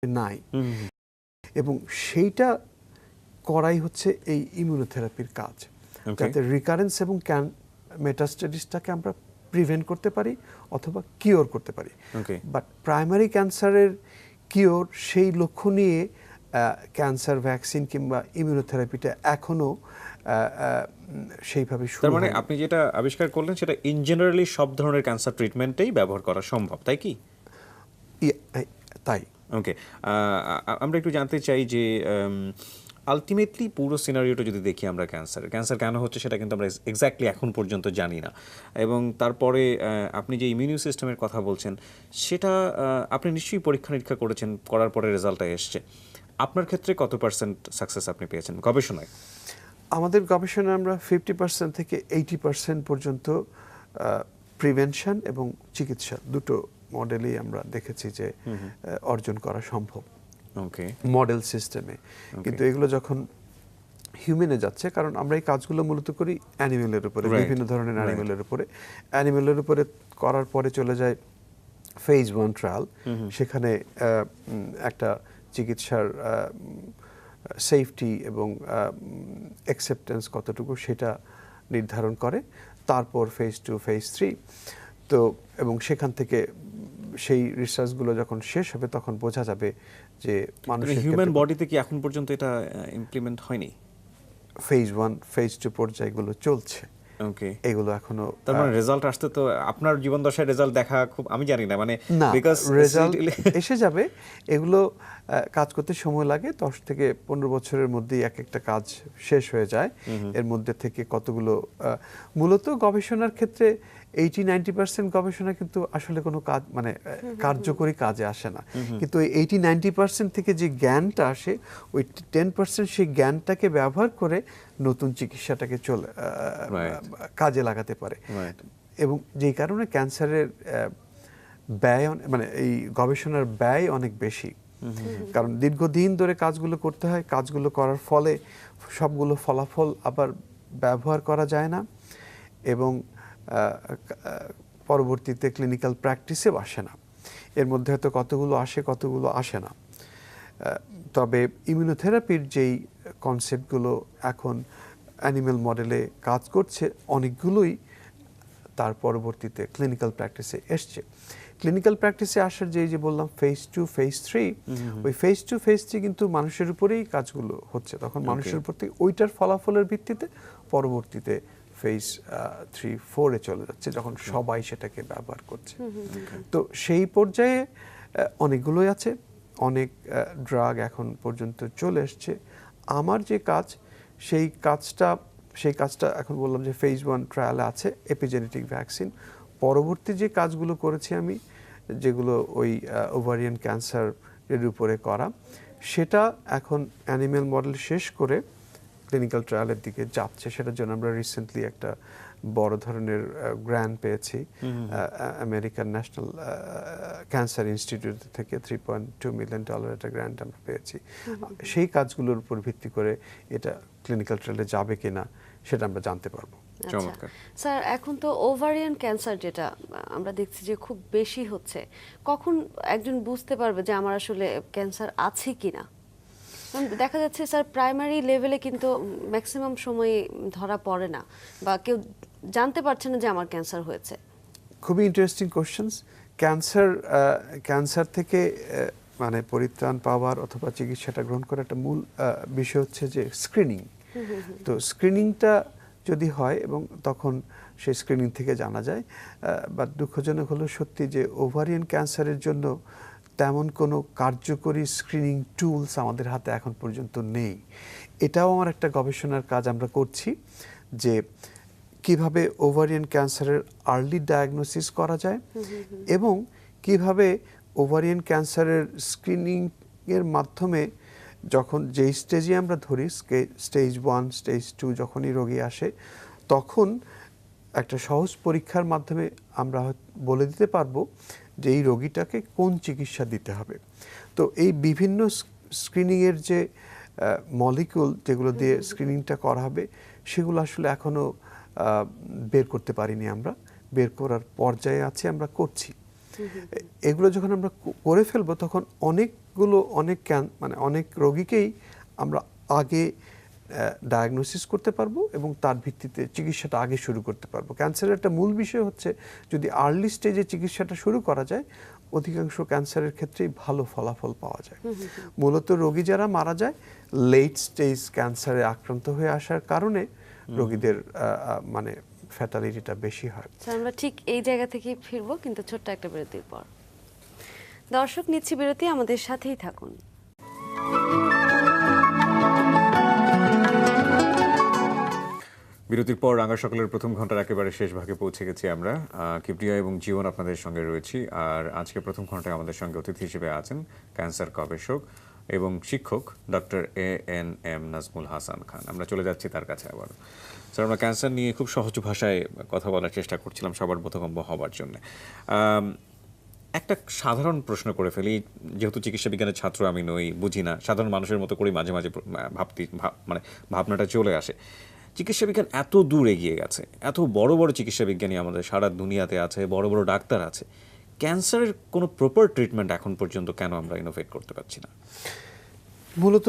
নাই, এবং সেইটা করাই হচ্ছে এই ইমিউনোথেরাপির কাজ, যাতে রিকারেন্স এবং মেটাস্টেসিসটাকে আমরা প্রিভেন্ট করতে পারি অথবা কিওর করতে পারি। বাট প্রাইমারি ক্যান্সারের কিওর সেই লক্ষ্য নিয়ে ক্যান্সার ভ্যাকসিন কিংবা ইমিউনোথেরাপিটা এখনো সেইভাবে শুরু তার মানে হয়নি। আপনি যেটা আবিষ্কার করলেন সেটা ইন জেনারেলি সব ধরনের ক্যান্সার ট্রিটমেন্টেই ব্যবহার করা সম্ভব, তাই কি? তাই। ওকে, আমরা একটু জানতে চাই যে আলটিমেটলি পুরো সিনারিওটা যদি দেখি আমরা, ক্যান্সার কেন হচ্ছে সেটা কিন্তু আমরা এক্স্যাক্টলি এখন পর্যন্ত জানি না। এবং তারপরে আপনি যে ইমিউন সিস্টেমের কথা বলছেন সেটা আপনি নিশ্চয়ই পরীক্ষা নিরীক্ষা করেছেন, করার পরে রেজাল্টটা এসছে। আপনার ক্ষেত্রে কত পার্সেন্ট সাকসেস আপনি পেয়েছেন গবেষণায়? আমাদের গবেষণায় আমরা 50% থেকে 80% পর্যন্ত প্রিভেনশন এবং চিকিৎসা দুটো মডেলই আমরা দেখেছি যে অর্জন করা সম্ভব মডেল সিস্টেমে। কিন্তু এগুলো যখন হিউম্যানে যাচ্ছে, কারণ আমরা এই কাজগুলো মূলত করি অ্যানিমেলের উপরে, বিভিন্ন ধরনের অ্যানিমেলের উপরে। অ্যানিমেলের উপরে করার পরে চলে যায় ফেজ 1 ট্রায়াল। সেখানে একটা চিকিৎসার সেফটি এবং অ্যাকসেপ্টেন্স কতটুকু সেটা নির্ধারণ করে। তারপর ফেজ 2, ফেজ 3। তো এবং সেখান থেকে সেই রিসার্চগুলো যখন শেষ হবে তখন বোঝা যাবে যে মানুষের হিউম্যান বডিতে কি এখন পর্যন্ত এটা ইমপ্লিমেন্ট হয়নি? ফেজ 1, ফেজ 2 পর্যায়গুলো চলছে। ওকে, এগুলো এখনো, তার মানে রেজাল্ট আসতে তো আপনার জীবন দশায় রেজাল্ট দেখা খুব, আমি জানি না, মানে বিকজ রেজাল্ট এসে যাবে। এগুলো কাজ করতে সময় লাগে, 10 থেকে 15 বছরের মধ্যেই এক একটা কাজ শেষ হয়ে যায়। এর মধ্যে থেকে কতগুলো মূলত গবেষণার ক্ষেত্রে 80-90% গবেষণা কিন্তু আসলে কোনো কাজ, মানে কার্যকরী কাজে আসে না। কিন্তু ওই 80-90% থেকে যে জ্ঞানটা আসে, ওই 10% সেই জ্ঞানটাকে ব্যবহার করে নতুন চিকিৎসাটাকে কাজে লাগাতে পারে। এবং যেই কারণে ক্যান্সারের ব্যয়, মানে এই গবেষণার ব্যয় অনেক বেশি, কারণ দীর্ঘদিন ধরে কাজগুলো করতে হয়। কাজগুলো করার ফলে সবগুলো ফলাফল আবার ব্যবহার করা যায় না, এবং পরবর্তীতে ক্লিনিক্যাল প্র্যাকটিসেও আসে না। এর মধ্যে হয়তো কতগুলো আসে, কতগুলো আসে না। তবে ইমিউনোথেরাপির যেই কনসেপ্টগুলো এখন অ্যানিমেল মডেলে কাজ করছে, অনেকগুলোই তার পরবর্তীতে ক্লিনিক্যাল প্র্যাকটিসে এসছে। ক্লিনিক্যাল প্র্যাকটিসে আসার যে বললাম ফেজ 2, ফেজ 3, ওই ফেজ 2, ফেজ 3 কিন্তু মানুষের উপরেই কাজগুলো হচ্ছে। তখন মানুষের উপর থেকে ওইটার ফলাফলের ভিত্তিতে পরবর্তীতে ফেজ 3, 4-এ চলে যাচ্ছে, যখন সবাই সেটাকে ব্যবহার করছে। তো সেই পর্যায়ে অনেকগুলোই আছে, অনেক ড্রাগ এখন পর্যন্ত চলে এসছে। আমার যে কাজ, সেই কাজটা এখন বললাম যে ফেজ 1 ট্রায়ালে আছে, এপিজেনেটিক ভ্যাকসিন। পরবর্তী যে কাজগুলো করেছি আমি, যেগুলো ওই ওভারিয়ান ক্যান্সারের উপরে করা, সেটা এখন অ্যানিমেল মডেল শেষ করে ক্লিনিক্যাল ট্রায়ালের দিকে যাচ্ছে। সেটার জন্য আমরা রিসেন্টলি একটা বড় ধরনের গ্র্যান্ট পেয়েছি আমেরিকান ন্যাশনাল ক্যান্সার ইনস্টিটিউট থেকে। $3.2 মিলিয়ন একটা গ্র্যান্ট আমরা পেয়েছি। সেই কাজগুলোর উপর ভিত্তি করে এটা ক্লিনিক্যাল ট্রায়ালে যাবে কিনা সেটা আমরা জানতে পারবো। চমৎকার। স্যার, এখন তো ওভারিয়ান ক্যান্সার যেটা আমরা দেখছি যে খুব বেশি হচ্ছে, কখন একজন বুঝতে পারবে যে আমার আসলে ক্যান্সার আছে কিনা? দেখা যাচ্ছে স্যার প্রাইমারি লেভেলে কিন্তু ম্যাক্সিমাম সময় ধরা পড়ে না, বা কেউ জানতে পারছে না যে আমার ক্যান্সার হয়েছে। খুবই ইন্টারেস্টিং কোশ্চেনস। ক্যান্সার থেকে মানে পরিত্রাণ পাওয়ার অথবা চিকিৎসাটা গ্রহণ করার একটা মূল বিষয় হচ্ছে যে স্ক্রিনিং। তো স্ক্রিনিংটা যদি হয় এবং তখন সেই স্ক্রিনিং থেকে জানা যায়। বাট দুঃখজনক হলো সত্যি যে ওভারিয়ান ক্যান্সারের জন্য তেমন কোনো কার্যকরী স্ক্রিনিং টুলস আমাদের হাতে এখন পর্যন্ত নেই। এটাও আমার একটা গবেষণার কাজ আমরা করছি, যে কিভাবে ওভারিয়ান ক্যান্সারের আর্লি ডায়াগনোসিস করা যায় এবং কিভাবে ওভারিয়ান ক্যান্সারের স্ক্রিনিংয়ের মাধ্যমে যখন যেই স্টেজে আমরা ধরি, স্টেজ 1, স্টেজ 2 যখনই রোগী আসে, তখন একটা সহজ পরীক্ষার মাধ্যমে আমরা বলে দিতে পারবো যে এই রোগীটাকে কোন চিকিৎসা দিতে হবে। তো এই বিভিন্ন স্ক্রিনিংয়ের যে মলিকিউল যেগুলো দিয়ে স্ক্রিনিংটা করা হবে, সেগুলো আসলে এখনও বের করতে পারিনি। আমরা বের করার পর্যায়ে আছি, আমরা করছি। এগুলো যখন আমরা করে ফেলবো তখন অনেক অনেক রোগীকেই আমরা আগে ডায়াগনোসিস করতে পারবো এবং তার ভিত্তিতে চিকিৎসাটা আগে শুরু করতে পারবো। ক্যান্সারের একটা মূল বিষয় হচ্ছে যদি আর্লি স্টেজে চিকিৎসাটা শুরু করা যায়, অধিকাংশ ক্যান্সারের ক্ষেত্রেই ভালো ফলাফল পাওয়া যায়। মূলত রোগী যারা মারা যায় লেট স্টেজ ক্যান্সারে আক্রান্ত হয়ে আসার কারণে রোগীদের মানে ফ্যাটালিটিটা বেশি হয়। আমরা ঠিক এই জায়গা থেকে ফিরবো, কিন্তু ছোট্ট একটা বিরতির পর। দর্শক, নিচ্ছি বিরতি, আমাদের সাথেই থাকুন। বিরতির পর রাঙা সকালের প্রথম ঘন্টার একেবারে শেষ ভাগে পৌঁছে গেছি আমরা। কিবরিয়া এবং জীবন আপনাদের সঙ্গে রয়েছি। আর আজকে প্রথম ঘন্টায় আমাদের সঙ্গে অতিথি হিসেবে আছেন ক্যান্সার গবেষক এবং শিক্ষক ডক্টর ANM নাজমুল হাসান খান। আমরা চলে যাচ্ছি তার কাছে আবার। স্যার, আমরা ক্যান্সার নিয়ে খুব সহজ ভাষায় কথা বলার চেষ্টা করছিলাম সবার বোধগম্য হবার জন্য। একটা সাধারণ প্রশ্ন করে ফেলি, যেহেতু চিকিৎসা বিজ্ঞানের ছাত্র আমি নই, বুঝি না, সাধারণ মানুষের মতো করেই মাঝে মাঝে ভাবনাটা চলে আসে। চিকিৎসা বিজ্ঞান এত দূর এগিয়ে গেছে, এত বড় বড় চিকিৎসা বিজ্ঞানী আমাদের সারা দুনিয়াতে আছে, বড় বড় ডাক্তার আছে, ক্যান্সারের কোনো প্রপার ট্রিটমেন্ট এখন পর্যন্ত কেন আমরা ইনোভেট করতে পারছি না? মূলত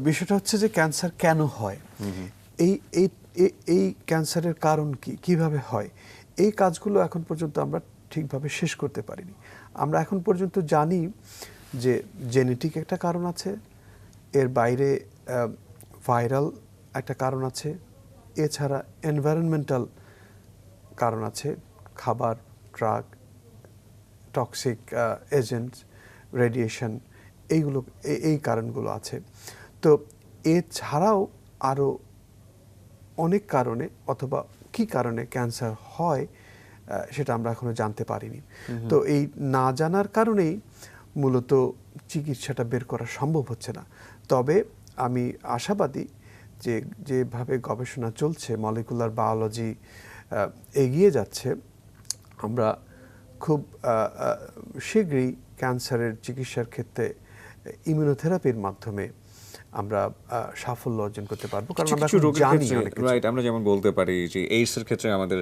বিষয়টা হচ্ছে যে ক্যান্সার কেন হয়, এই ক্যান্সারের কারণ কি, কিভাবে হয়, এই কাজগুলো এখন পর্যন্ত আমরা ঠিকভাবে শেষ করতে পারিনি। আমরা এখন পর্যন্ত জানি যে জেনেটিক একটা কারণ আছে, এর বাইরে ভাইরাল একটা কারণ আছে, এছাড়া এনভায়রনমেন্টাল কারণ আছে, খাবার, ড্রাগ, টক্সিক এজেন্টস, রেডিয়েশন, এই কারণগুলো আছে। তো এছাড়াও আরও অনেক কারণে অথবা কী কারণে ক্যান্সার হয় সেটা আমরা এখনো জানতে পারিনি। তো এই না জানার কারণেই মূলত চিকিৎসাটা বের করা সম্ভব হচ্ছে না। তবে আমি আশাবাদী যে যেভাবে গবেষণা চলছে, মলিকুলার বায়োলজি এগিয়ে যাচ্ছে, আমরা খুব শীঘ্রই ক্যান্সারের চিকিৎসার ক্ষেত্রে ইমিউনোথেরাপির মাধ্যমে আমরা সাফল্য অর্জন করতে পারবো। কারণ আমরা জানি অনেক কিছু। রাইট, আমরা যেমন বলতে পারি যে এইডস এর ক্ষেত্রে আমাদের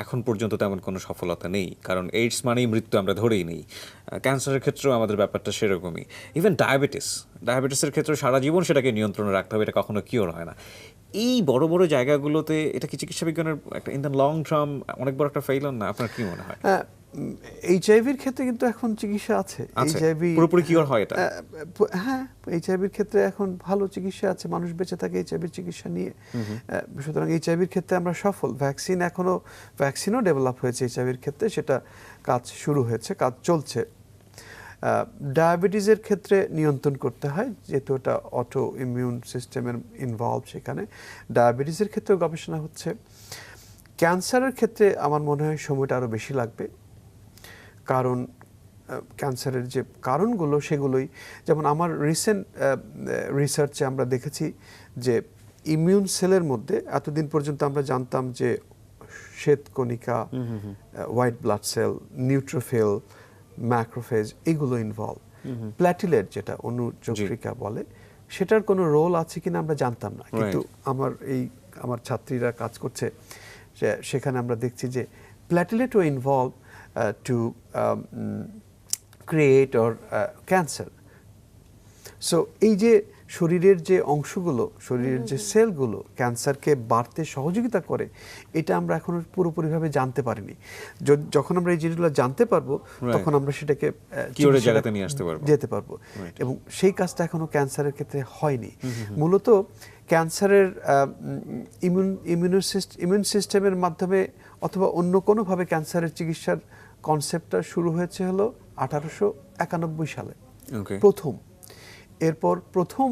এখন পর্যন্ত তেমন কোনো সফলতা নেই, কারণ এইডস মানেই মৃত্যু আমরা ধরেই নেই। ক্যান্সারের ক্ষেত্রেও আমাদের ব্যাপারটা সেরকমই। ইভেন ডায়াবেটিসের ক্ষেত্রে সারা জীবন সেটাকে নিয়ন্ত্রণে রাখতে হবে, এটা কখনো কিওর হয় না। এই বড় বড় জায়গাগুলোতে এটা কি চিকিৎসা বিজ্ঞানের একটা ইন দ্য লং টার্ম অনেক বড় একটা ফেইলিওর না? আপনার কি মনে হয়? এইচআইভির ক্ষেত্রে কিন্তু এখন চিকিৎসা আছে। এইচআইভি পুরোপুরি কিওর হয় এটা? হ্যাঁ, এইচআইভির ক্ষেত্রে এখন ভালো চিকিৎসা আছে, মানুষ বেঁচে থাকে এইচআইভির চিকিৎসা নিয়ে। সুতরাং এইচআইভির ক্ষেত্রে আমরা সফল। ভ্যাকসিনও ডেভেলপ হয়েছে এইচআইভির ক্ষেত্রে, সেটা কাজ শুরু হয়েছে, কাজ চলছে। ডায়াবেটিসের ক্ষেত্রে নিয়ন্ত্রণ করতে হয়, যেহেতু এটা অটো ইমিউন সিস্টেমের ইনভলভ, সেখানে ডায়াবেটিসের ক্ষেত্রেও গবেষণা হচ্ছে। ক্যান্সারের ক্ষেত্রে আমার মনে হয় সময়টা আরও বেশি লাগবে, কারণ ক্যান্সারের যে কারণগুলো সেগুলোই, যেমন আমার রিসেন্ট রিসার্চে আমরা দেখেছি যে ইমিউন সেলের মধ্যে এতদিন পর্যন্ত আমরা জানতাম যে শ্বেতকণিকা, white blood cell, neutrophil, macrophage, এগুলো ইনভলভ। প্ল্যাটিলেট, যেটা অনুচক্রিকা বলে, সেটার কোনো রোল আছে কিনা আমরা জানতাম না, কিন্তু আমার ছাত্রীরা কাজ করছে, সেখানে আমরা দেখছি যে প্ল্যাটিলেটও involve to create or cancer. So এই যে শরীরের যে অংশগুলো, শরীরের যে সেলগুলো ক্যান্সারকে বাড়তে সহযোগিতা করে, এটা আমরা এখনো পুরোপুরিভাবে জানতে পারিনি। যখন আমরা এই জিনিসগুলো জানতে পারবো, তখন আমরা সেটাকে কিওরের জায়গাতে নিয়ে আসতে পারবো, যেতে পারবো। এবং সেই কাজটা এখনো ক্যান্সারের ক্ষেত্রে হয়নি। মূলত ক্যান্সারের ইমিউন সিস্টেমের মাধ্যমে অথবা অন্য কোনোভাবে ক্যান্সারের চিকিৎসার কনসেপ্টটা শুরু হয়েছে হলো 1891 সালে প্রথম। এরপর প্রথম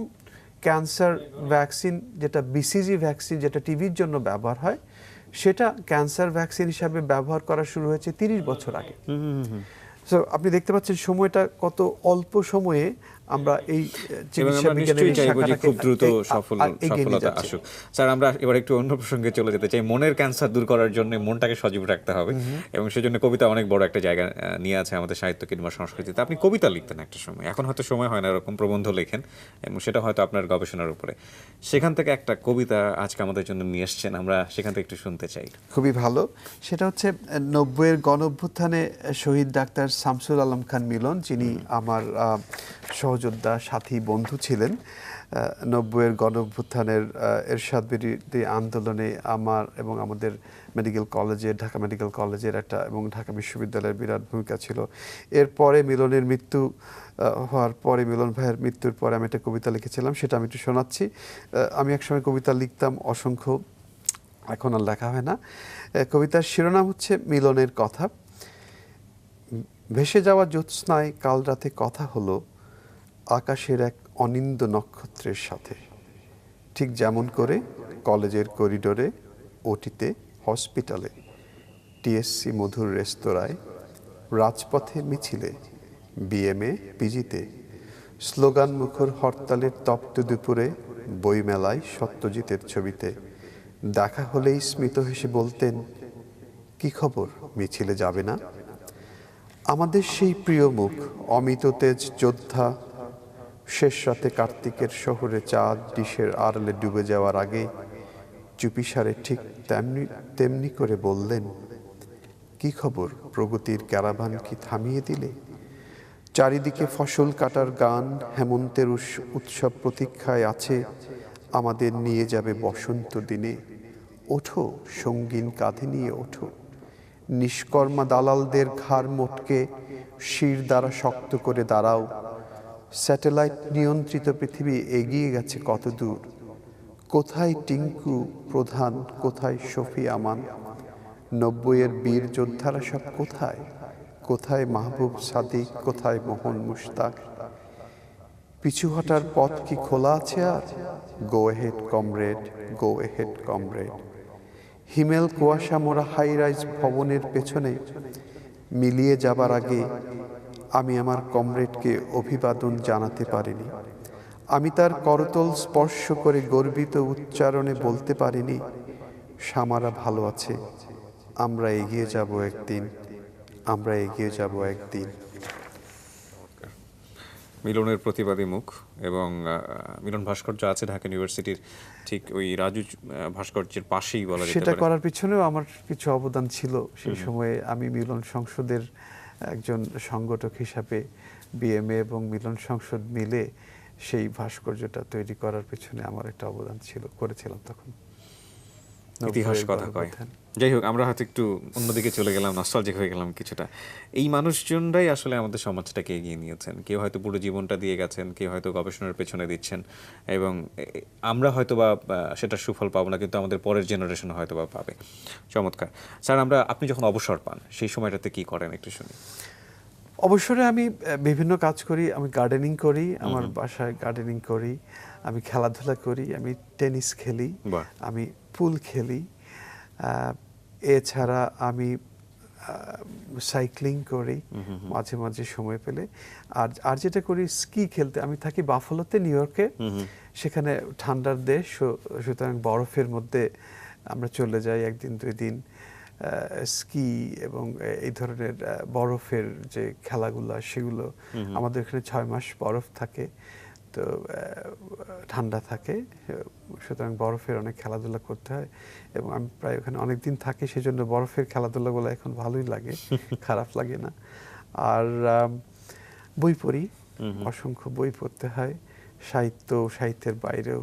ক্যান্সার ভ্যাকসিন, যেটা BCG ভ্যাকসিন, যেটা টিভির জন্য ব্যবহার হয়, সেটা ক্যান্সার ভ্যাকসিন হিসাবে ব্যবহার করা শুরু হয়েছে 30 বছর আগে। সো আপনি দেখতে পাচ্ছেন সময়টা কত অল্প সময়ে আমরা এই চিকিৎসা বিজ্ঞানের শাখাটাকে খুব দ্রুত সফলতা আসুক। স্যার, আমরা এবার একটু অন্য প্রসঙ্গে চলে যেতে চাই। মনের ক্যান্সার দূর করার জন্য মনটাকে সজীব রাখতে হবে, এবং সেজন্য কবিতা অনেক বড় একটা জায়গা নিয়ে আছে আমাদের সাহিত্য কিংবা সংস্কৃতিতে। আপনি কবিতা লিখতেন একটা সময়, এখন হয়তো সময় হয় না, এরকম প্রবন্ধ লেখেন, এবং সেটা হয়তো আপনার গবেষণার উপরে। সেখান থেকে একটা কবিতা আজকে আমাদের জন্য নিয়ে এসছেন, আমরা সেখান থেকে একটু শুনতে চাই। খুবই ভালো। সেটা হচ্ছে 90-এর গণ অভ্যুত্থানে শহীদ ডাক্তার শামসুল আলম খান মিলন, যিনি আমার সহযোদ্ধা, সাথী, বন্ধু ছিলেন। 90-এর গণঅভ্যুত্থানের এরশাদ বিরোধী আন্দোলনে আমার এবং আমাদের মেডিকেল কলেজের, ঢাকা মেডিকেল কলেজের একটা এবং ঢাকা বিশ্ববিদ্যালয়ের বিরাট ভূমিকা ছিল। এরপরে মিলনের মৃত্যু হওয়ার পরে, মিলন ভাইয়ের মৃত্যুর পরে আমি একটা কবিতা লিখেছিলাম, সেটা আমি একটু শোনাচ্ছি। আমি একসময় কবিতা লিখতাম অসংখ্য, এখন আর লেখা হয় না। কবিতার শিরোনাম হচ্ছে মিলনের কথা। ভেসে যাওয়া জ্যোৎস্নায় কাল রাতে কথা হলো আকাশের এক অনিন্দ নক্ষত্রের সাথে, ঠিক যেমন করে কলেজের করিডোরে, ওটিতে, হসপিটালে, টিএসসি মধুর রেস্তোরাঁয়, রাজপথে, মিছিলে, বিএমএ, পিজিতে, স্লোগান মুখর হরতালের তপ্ত দুপুরে, বইমেলায় সত্যজিতের ছবিতে দেখা হলেই স্মিত হেসে বলতেন, কি খবর, মিছিলে যাবে না? আমাদের সেই প্রিয় মুখ, অমিত তেজ যোদ্ধা, শেষ রাতে কার্তিকের শহরে চাঁদ ডিশের আড়ালে ডুবে যাওয়ার আগে চুপিসারে ঠিক তেমনি করে বললেন, কি খবর, প্রগতির ক্যারাভান কি থামিয়ে দিলে? চারিদিকে ফসল কাটার গান, হেমন্তের উৎসব প্রতীক্ষায় আছে, আমাদের নিয়ে যাবে বসন্ত দিনে। ওঠো, সঙ্গীন কাঁধে নিয়ে ওঠো, নিষ্কর্মা দালালদের ঘাড় মোটকে শির দ্বারা শক্ত করে দাঁড়াও। স্যাটেলাইট নিয়ন্ত্রিত পৃথিবী এগিয়ে গেছে কত দূর। কোথায় টিঙ্কু প্রধান, কোথায় শফি আমান, 90-এর বীর যোদ্ধারা সব কোথায়? কোথায় মাহবুব সাদিক, কোথায় মোহন মুশতাক? পিছু হটার পথ কি খোলা আছে আর? Go ahead comrade, go ahead comrade. হিমেল কুয়াশা মোড়া হাই রাইজ ভবনের পেছনে মিলিয়ে যাবার আগে আমি আমার কমরেডকে অভিবাদন জানাতে পারিনি। আমি তার করতল স্পর্শ করে গর্বিত উচ্চারণে বলতে পারিনি, সামারা ভালো আছে, আমরা এগিয়ে যাব একদিন, আমরা এগিয়ে যাব একদিন। মিলনের প্রতিবাদী মুখ এবং মিলন ভাস্কর্য আছে ঢাকা ইউনিভার্সিটির ঠিক ওই রাজু ভাস্কর্যের পাশেই বলা যেতে সেটা পারে। করার পিছনেও আমার কিছু অবদান ছিল। সেই সময়ে আমি মিলন সংসদের একজন সংগঠক হিসাবে বিএমএ এবং মিলন সংসদ মিলে সেই ভাস্কর্যটা তৈরি করার পিছনে আমার একটা অবদান ছিল, করেছিলাম তখন। ইতিহাস কথা কয়। যাই হোক, আমরা হয়তো একটু অন্যদিকে চলে গেলাম, নস্টালজিক হয়ে গেলাম কিছুটা। এই মানুষজনরাই আসলে আমাদের সমাজটাকে এগিয়ে নিয়েছেন। কেউ হয়তো পুরো জীবনটা দিয়ে গেছেন, কেউ হয়তো গবেষণার পেছনে দিচ্ছেন, এবং আমরা হয়তো বা সেটার সুফল পাবো না, কিন্তু আমাদের পরের জেনারেশন হয়তো বা পাবে। চমৎকার স্যার। আপনি যখন অবসর পান সেই সময়টাতে কি করেন একটু শুনি। অবসরে আমি বিভিন্ন কাজ করি। আমি গার্ডেনিং করি, আমার বাসায় গার্ডেনিং করি, আমি খেলাধুলা করি, আমি টেনিস খেলি, আমি পুল খেলি, এছাড়া আমি সাইক্লিং করি মাঝে মাঝে সময় পেলে। আর যেটা করি, স্কি খেলতে। আমি থাকি বাফালোতে, নিউ ইয়র্কে, সেখানে ঠান্ডার দেশ, সুতরাং বরফের মধ্যে আমরা চলে যাই একদিন দুই দিন। স্কি এবং এই ধরনের বরফের যে খেলাগুলো, সেগুলো আমাদের এখানে 6 মাস বরফ থাকে, তো ঠান্ডা থাকে, সুতরাং বরফের অনেক খেলাধুলা করতে হয় এবং আমি প্রায় ওখানে অনেক দিন থাকি, সেই জন্য বরফের খেলাধুলাগুলো এখন ভালোই লাগে, খারাপ লাগে না। আর বই পড়ি, অসংখ্য বই পড়তে হয়, সাহিত্যের বাইরেও।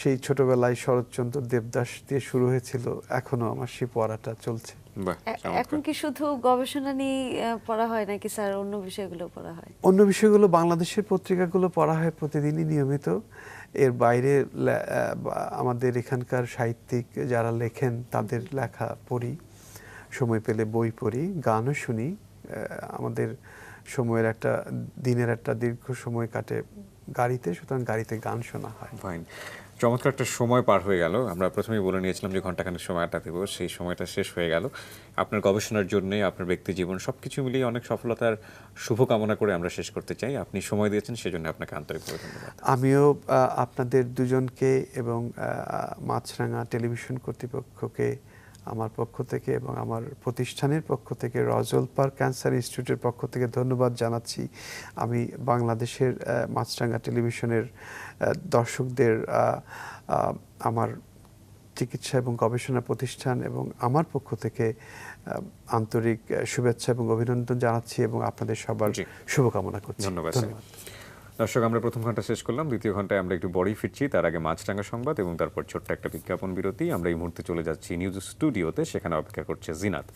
সেই ছোটবেলায় শরৎচন্দ্র, দেবদাস দিয়ে শুরু হয়েছিল, এখনো আমার সেই পড়াটা চলছে। এখন কি শুধু গবেষণা নিয়ে পড়া হয় নাকি স্যার অন্য বিষয়গুলো পড়া হয়? অন্য বিষয়গুলো, বাংলাদেশের পত্রিকাগুলো পড়া হয় প্রতিদিনই নিয়মিত। এর বাইরে আমাদের এখানকার সাহিত্যিক যারা লেখেন তাদের লেখা পড়ি, সময় পেলে বই পড়ি, গানও শুনি। আমাদের সময়ের দিনের একটা দীর্ঘ সময় কাটে গাড়িতে, সুতরাং গাড়িতে গান শোনা হয়। ফাইন। চমৎকার একটা সময় পার হয়ে গেল। আমরা প্রথমেই বলে নিয়েছিলাম যে ঘন্টাখানেক সময়টা দেবো, সেই সময়টা শেষ হয়ে গেল। আপনার গবেষণার জন্য, আপনার ব্যক্তি জীবন, সব কিছু মিলিয়ে অনেক সফলতার শুভকামনা করে আমরা শেষ করতে চাই। আপনি সময় দিয়েছেন, সেজন্য আপনাকে আন্তরিকভাবে ধন্যবাদ। আমিও আপনাদের দুজনকে এবং মাছরাঙা টেলিভিশন কর্তৃপক্ষকে আমার পক্ষ থেকে এবং আমার প্রতিষ্ঠানের পক্ষ থেকে, রজলপার ক্যান্সার ইনস্টিটিউটের পক্ষ থেকে ধন্যবাদ জানাচ্ছি। আমি বাংলাদেশের মাছরাঙা টেলিভিশনের দর্শকদের আমার চিকিৎসা এবং গবেষণা প্রতিষ্ঠান এবং আমার পক্ষ থেকে আন্তরিক শুভেচ্ছা এবং অভিনন্দন জানাচ্ছি এবং আপনাদের সবার শুভকামনা করছি। ধন্যবাদ। দর্শক, আমরা প্রথম ঘন্টা শেষ করলাম, দ্বিতীয় ঘন্টায় আমরা একটু বড়ই ফিরছি। তার আগে মাছরাঙা সংবাদ এবং তারপর ছোট্ট একটা বিজ্ঞাপন বিরতি। আমরা এই মুহূর্তে চলে যাচ্ছি নিউজ স্টুডিওতে, সেখানে অপেক্ষা করছে জিনাত।